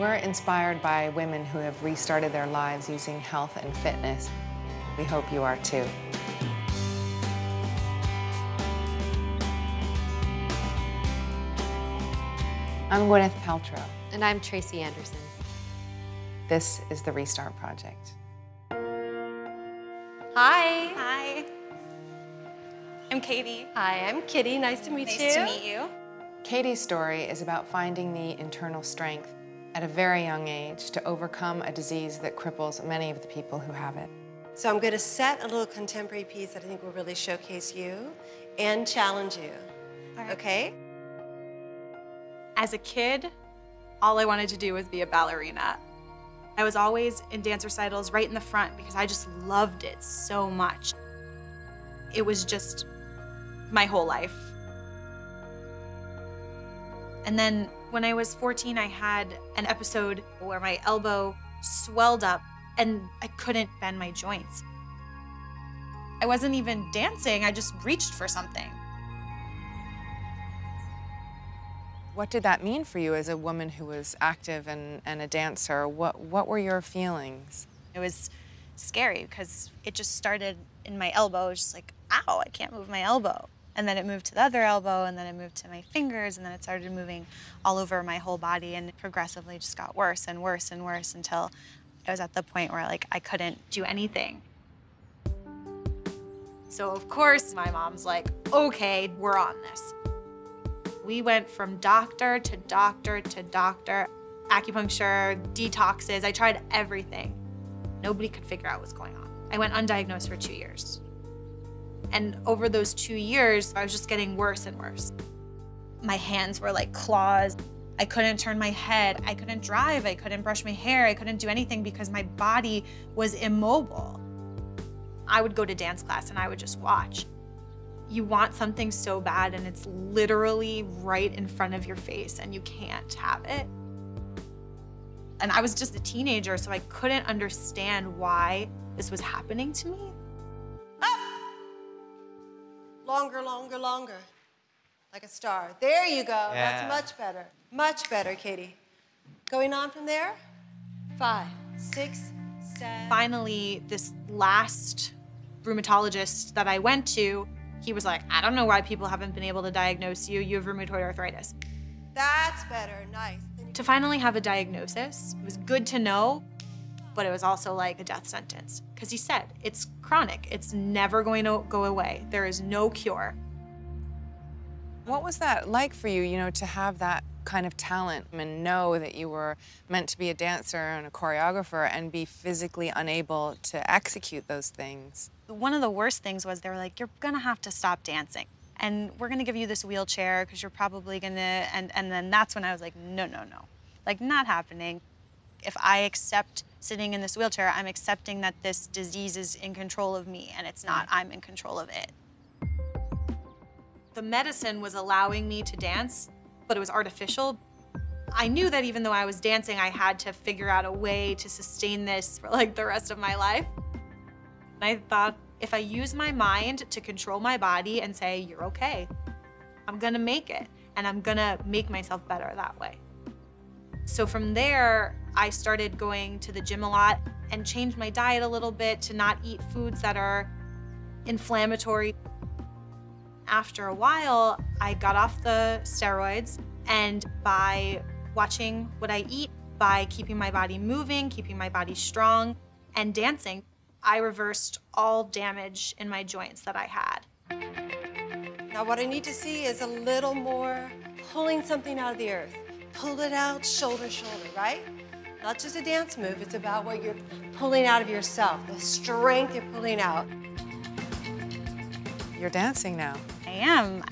We're inspired by women who have restarted their lives using health and fitness. We hope you are too. I'm Gwyneth Paltrow. And I'm Tracy Anderson. This is the Restart Project. Hi. Hi. I'm Katie. Hi, I'm Kitty. Nice to meet you. Nice to meet you. Katie's story is about finding the internal strength at a very young age to overcome a disease that cripples many of the people who have it. So I'm going to set a little contemporary piece that I think will really showcase you and challenge you. All right. Okay? As a kid, all I wanted to do was be a ballerina. I was always in dance recitals right in the front because I just loved it so much. It was just my whole life. And then when I was 14, I had an episode where my elbow swelled up and I couldn't bend my joints. I wasn't even dancing, I just reached for something. What did that mean for you as a woman who was active and a dancer? What were your feelings? It was scary because it just started in my elbow. It was just like, ow, I can't move my elbow. And then it moved to the other elbow, and then it moved to my fingers, and then it started moving all over my whole body, and it progressively just got worse and worse and worse until I was at the point where like I couldn't do anything. So of course my mom's like, okay, we're on this. We went from doctor to doctor to doctor, acupuncture, detoxes. I tried everything. Nobody could figure out what's going on. I went undiagnosed for 2 years. And over those 2 years, I was just getting worse and worse. My hands were like claws. I couldn't turn my head. I couldn't drive. I couldn't brush my hair. I couldn't do anything because my body was immobile. I would go to dance class and I would just watch. You want something so bad and it's literally right in front of your face and you can't have it. And I was just a teenager, so I couldn't understand why this was happening to me. Up! Longer, longer, longer. Like a star. There you go. Yeah. That's much better. Much better, Katie. Going on from there. 5, 6, 7. Finally, this last rheumatologist that I went to, he was like, I don't know why people haven't been able to diagnose you. You have rheumatoid arthritis. That's better. Nice. To finally have a diagnosis, it was good to know, but it was also like a death sentence. Because he said, it's chronic. It's never going to go away. There is no cure. What was that like for you, to have that kind of talent and know that you were meant to be a dancer and a choreographer and be physically unable to execute those things? One of the worst things was they were like, you're gonna have to stop dancing. And we're gonna give you this wheelchair because you're probably gonna, and then that's when I was like, no, no, no. Like, not happening. If I accept sitting in this wheelchair, I'm accepting that this disease is in control of me, and it's not, I'm in control of it. The medicine was allowing me to dance, but it was artificial. I knew that even though I was dancing, I had to figure out a way to sustain this for like the rest of my life. And I thought, if I use my mind to control my body and say, you're okay, I'm gonna make it, and I'm gonna make myself better that way. So from there, I started going to the gym a lot and changed my diet a little bit to not eat foods that are inflammatory. After a while, I got off the steroids, and by watching what I eat, by keeping my body moving, keeping my body strong, and dancing, I reversed all damage in my joints that I had. Now what I need to see is a little more pulling something out of the earth. Pull it out, shoulder, shoulder, right? Not just a dance move, it's about what you're pulling out of yourself, the strength you're pulling out. You're dancing now. I am.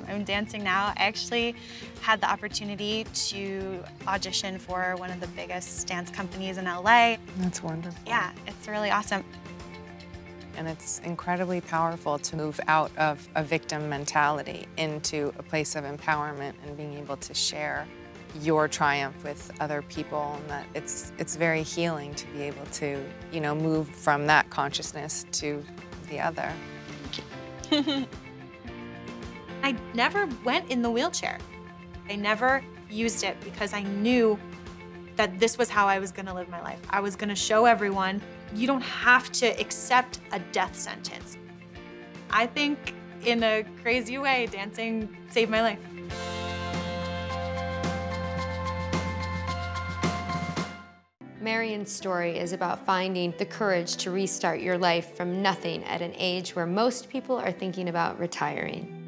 I'm dancing now. I actually had the opportunity to audition for one of the biggest dance companies in LA. That's wonderful. Yeah, it's really awesome. And it's incredibly powerful to move out of a victim mentality into a place of empowerment and being able to share your triumph with other people, and that it's very healing to be able to, move from that consciousness to the other. I never went in the wheelchair. I never used it because I knew that this was how I was gonna live my life. I was gonna show everyone, you don't have to accept a death sentence. I think in a crazy way, dancing saved my life. Marion's story is about finding the courage to restart your life from nothing at an age where most people are thinking about retiring.